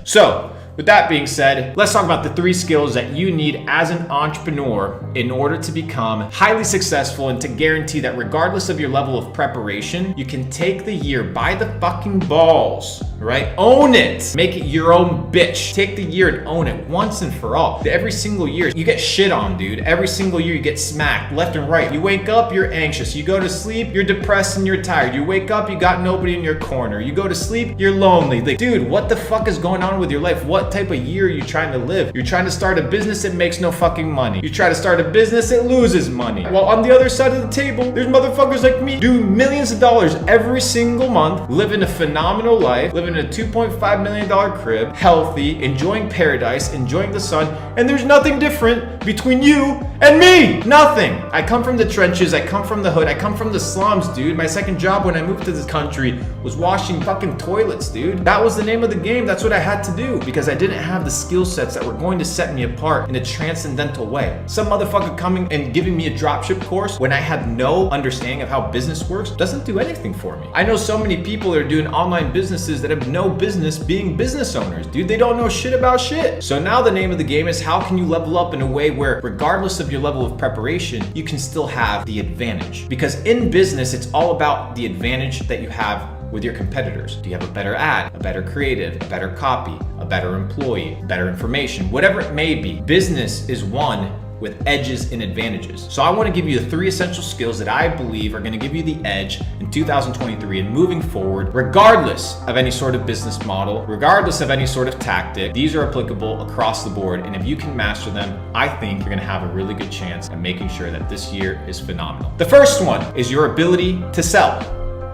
So with that being said, let's talk about the 3 skills that you need as an entrepreneur in order to become highly successful and to guarantee that regardless of your level of preparation, you can take the year by the fucking balls, right? Own it. Make it your own bitch. Take the year and own it once and for all. Every single year, you get shit on, dude. Every single year, you get smacked left and right. You wake up, you're anxious. You go to sleep, you're depressed and you're tired. You wake up, you got nobody in your corner. You go to sleep, you're lonely. Like, dude, what the fuck is going on with your life? What type of year are you trying to live? You're trying to start a business, it makes no fucking money. You try to start a business, it loses money. While on the other side of the table, there's motherfuckers like me do millions of dollars every single month, living a phenomenal life, living in a $2.5 million crib, healthy, enjoying paradise, enjoying the sun, and there's nothing different between you and me. Nothing. I come from the trenches, I come from the hood, I come from the slums, dude. My second job when I moved to this country was washing fucking toilets, dude. That was the name of the game. That's what I had to do because I didn't have the skill sets that were going to set me apart in a transcendental way. Some motherfucker coming and giving me a dropship course when I had no understanding of how business works doesn't do anything for me. I know so many people that are doing online businesses that have no business being business owners, dude. They don't know shit about shit. So now the name of the game is how can you level up in a way where regardless of your level of preparation, you can still have the advantage. Because in business, it's all about the advantage that you have with your competitors. Do you have a better ad, a better creative, a better copy, a better employee, better information, whatever it may be? Business is won with edges and advantages. So I want to give you the 3 essential skills that I believe are going to give you the edge in 2023 and moving forward, regardless of any sort of business model, regardless of any sort of tactic. These are applicable across the board. And if you can master them, I think you're going to have a really good chance at making sure that this year is phenomenal. The first one is your ability to sell,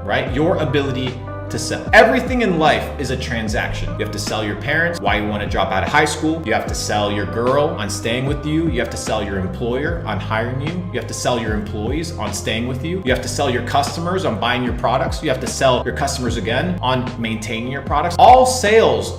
right? Your ability to sell. Everything in life is a transaction. You have to sell your parents why you want to drop out of high school. You have to sell your girl on staying with you. You have to sell your employer on hiring you. You have to sell your employees on staying with you. You have to sell your customers on buying your products. You have to sell your customers again on maintaining your products. All sales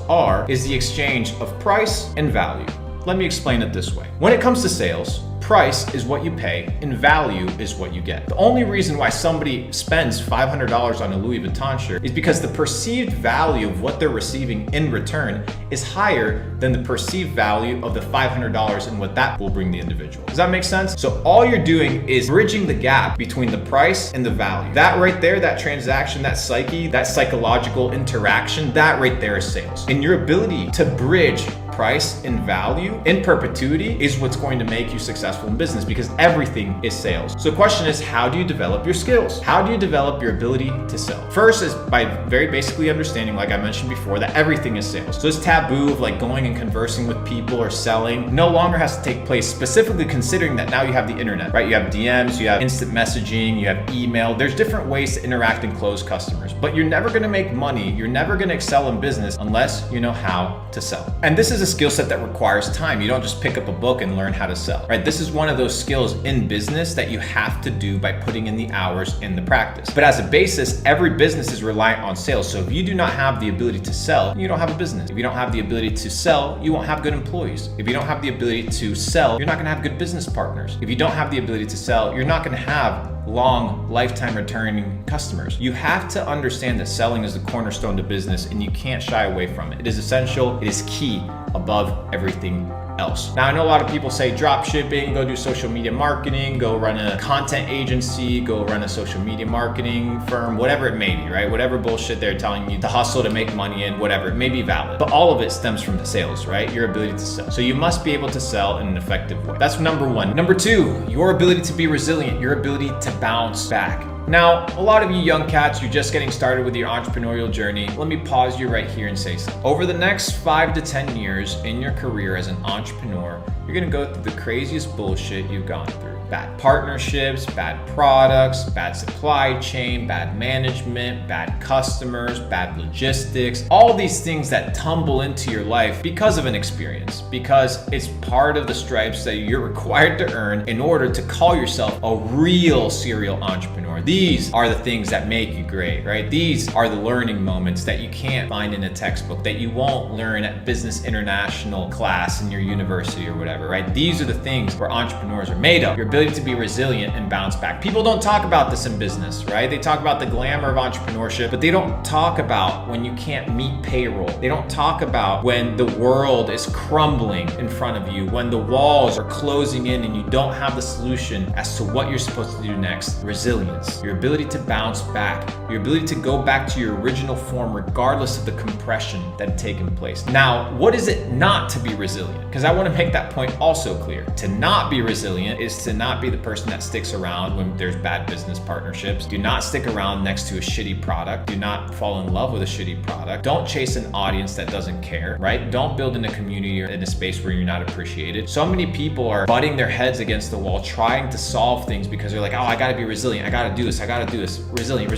is the exchange of price and value. Let me explain it this way. When it comes to sales, price is what you pay and value is what you get. The only reason why somebody spends $500 on a Louis Vuitton shirt is because the perceived value of what they're receiving in return is higher than the perceived value of the $500 and what that will bring the individual. Does that make sense? So all you're doing is bridging the gap between the price and the value. That right there, that transaction, that psyche, that psychological interaction, that right there is sales. And your ability to bridge price and value in perpetuity is what's going to make you successful in business because everything is sales. So the question is, how do you develop your skills? How do you develop your ability to sell? First is by very basically understanding, like I mentioned before, that everything is sales. So this taboo of like going and conversing with people or selling no longer has to take place, specifically considering that now you have the internet, right? You have DMs, you have instant messaging, you have email. There's different ways to interact and close customers, but you're never gonna make money, you're never gonna excel in business unless you know how to sell. And this is a skill set that requires time. You don't just pick up a book and learn how to sell, right? This is one of those skills in business that you have to do by putting in the hours in the practice. But as a basis, every business is reliant on sales. So if you do not have the ability to sell, you don't have a business. If you don't have the ability to sell, you won't have good employees. If you don't have the ability to sell, you're not gonna have good business partners. If you don't have the ability to sell, you're not gonna have long lifetime returning customers. You have to understand that selling is the cornerstone to business and you can't shy away from it. It is essential, it is key above everything else. Now, I know a lot of people say drop shipping, go do social media marketing, go run a content agency, go run a social media marketing firm, whatever it may be, right? Whatever bullshit they're telling you to hustle to make money in, whatever, it may be valid. But all of it stems from the sales, right? Your ability to sell. So you must be able to sell in an effective way. That's number one. Number two, your ability to be resilient, your ability to bounce back. Now, a lot of you young cats, you're just getting started with your entrepreneurial journey. Let me pause you right here and say something. Over the next 5 to 10 years in your career as an entrepreneur, you're gonna go through the craziest bullshit you've gone through. Bad partnerships, bad products, bad supply chain, bad management, bad customers, bad logistics, all these things that tumble into your life because of an experience, because it's part of the stripes that you're required to earn in order to call yourself a real serial entrepreneur. entrepreneur. These are the things that make you great, right? These are the learning moments that you can't find in a textbook, that you won't learn at business international class in your university or whatever, right? These are the things where entrepreneurs are made of. Your ability to be resilient and bounce back. People don't talk about this in business, right? They talk about the glamour of entrepreneurship, but they don't talk about when you can't meet payroll. They don't talk about when the world is crumbling in front of you, when the walls are closing in and you don't have the solution as to what you're supposed to do next. Resilience, your ability to bounce back, your ability to go back to your original form regardless of the compression that had taken place. Now, what is it not to be resilient? Because I want to make that point also clear. To not be resilient is to not be the person that sticks around when there's bad business partnerships. Do not stick around next to a shitty product. Do not fall in love with a shitty product. Don't chase an audience that doesn't care, right? Don't build in a community or in a space where you're not appreciated. So many people are butting their heads against the wall, trying to solve things because they're like, oh, I gotta be resilient. I gotta do this. I gotta do this. Resilient.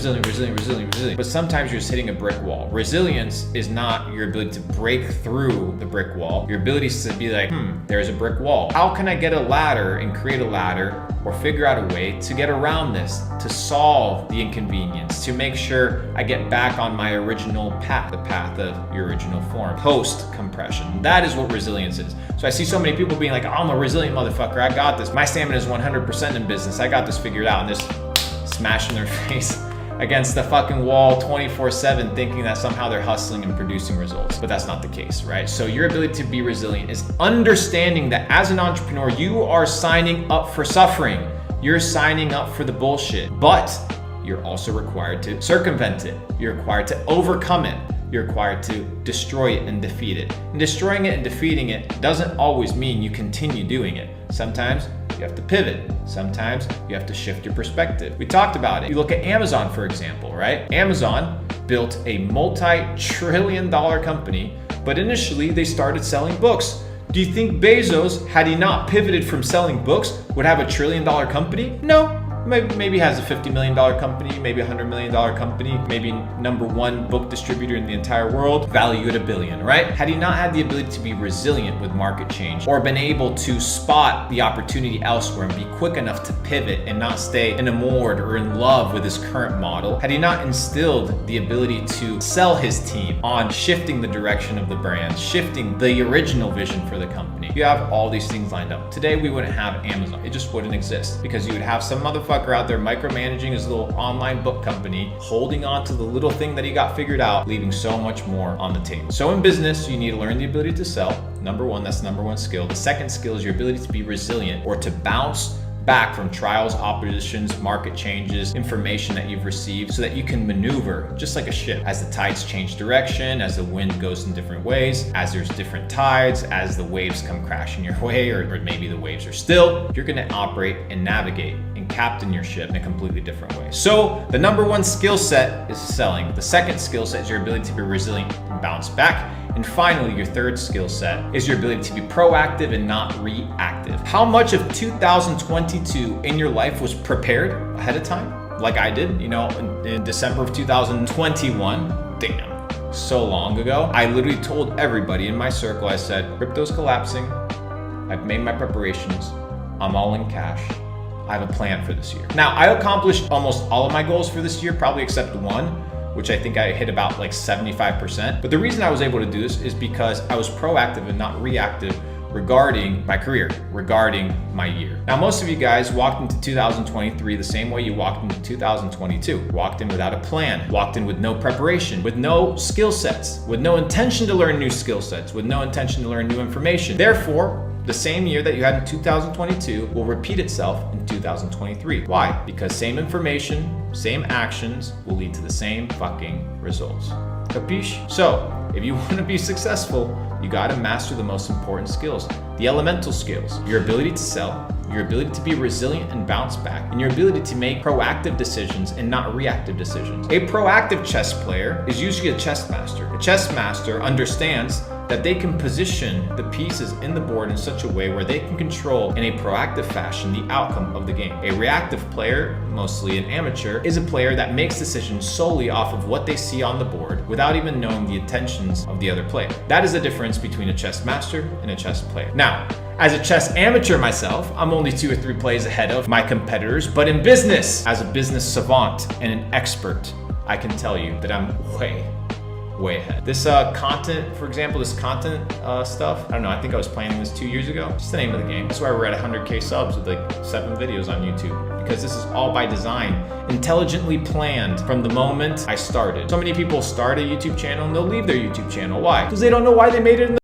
But sometimes you're just hitting a brick wall. Resilience is not your ability to break through the brick wall. Your ability is to be like, there's a brick wall. How can I get a ladder and create a ladder or figure out a way to get around this, to solve the inconvenience, to make sure I get back on my original path, the path of your original form, post compression. That is what resilience is. So I see so many people being like, oh, I'm a resilient motherfucker. I got this. My stamina is 100% in business. I got this figured out, and just smashing their face against the fucking wall 24/7 thinking that somehow they're hustling and producing results. But that's not the case, right? So your ability to be resilient is understanding that as an entrepreneur, you are signing up for suffering. You're signing up for the bullshit, but you're also required to circumvent it. You're required to overcome it. You're required to destroy it and defeat it. And destroying it and defeating it doesn't always mean you continue doing it. Sometimes you have to pivot. Sometimes you have to shift your perspective. We talked about it. You look at Amazon, for example, right? Amazon built a multi-trillion-dollar company, but initially they started selling books. Do you think Bezos, had he not pivoted from selling books, would have a $1 trillion company? No. Maybe has a $50 million company, maybe a $100 million company, maybe #1 book distributor in the entire world, value at $1 billion, right? Had he not had the ability to be resilient with market change or been able to spot the opportunity elsewhere and be quick enough to pivot and not stay enamored or in love with his current model, had he not instilled the ability to sell his team on shifting the direction of the brand, shifting the original vision for the company, you have all these things lined up. Today, we wouldn't have Amazon. It just wouldn't exist because you would have some motherfucker out there micromanaging his little online book company, holding on to the little thing that he got figured out, leaving so much more on the table. So in business, you need to learn the ability to sell. #1, that's the #1 skill. The second skill is your ability to be resilient or to bounce back from trials, oppositions, market changes, information that you've received so that you can maneuver just like a ship. As the tides change direction, as the wind goes in different ways, as there's different tides, as the waves come crashing your way, or maybe the waves are still, you're gonna operate and navigate and captain your ship in a completely different way. So the #1 skill set is selling. The second skill set is your ability to be resilient and bounce back. And finally, your third skill set is your ability to be proactive and not reactive. How much of 2022 in your life was prepared ahead of time? Like I did, in December of 2021, damn, so long ago. I literally told everybody in my circle, I said, crypto's collapsing. I've made my preparations. I'm all in cash. I have a plan for this year. Now, I accomplished almost all of my goals for this year, probably except one, which I think I hit about like 75%. But the reason I was able to do this is because I was proactive and not reactive regarding my career, regarding my year. Now, most of you guys walked into 2023 the same way you walked into 2022. Walked in without a plan, walked in with no preparation, with no skill sets, with no intention to learn new skill sets, with no intention to learn new information. Therefore, the same year that you had in 2022 will repeat itself in 2023. Why? Because same information, same actions will lead to the same fucking results. Capiche? So, if you want to be successful, you got to master the most important skills, the elemental skills, your ability to sell, your ability to be resilient and bounce back, and your ability to make proactive decisions and not reactive decisions. A proactive chess player is usually a chess master. A chess master understands that they can position the pieces in the board in such a way where they can control in a proactive fashion the outcome of the game. A reactive player, mostly an amateur, is a player that makes decisions solely off of what they see on the board without even knowing the intentions of the other player. That is the difference between a chess master and a chess player. Now, as a chess amateur myself, I'm only 2 or 3 plays ahead of my competitors, but in business, as a business savant and an expert, I can tell you that I'm way ahead. This content, for example, this content stuff, I don't know, I think I was playing this 2 years ago. It's the name of the game. That's why we're at 100K subs with like 7 videos on YouTube, because this is all by design, intelligently planned from the moment I started. So many people start a YouTube channel and they'll leave their YouTube channel. Why? Because they don't know why they made it in the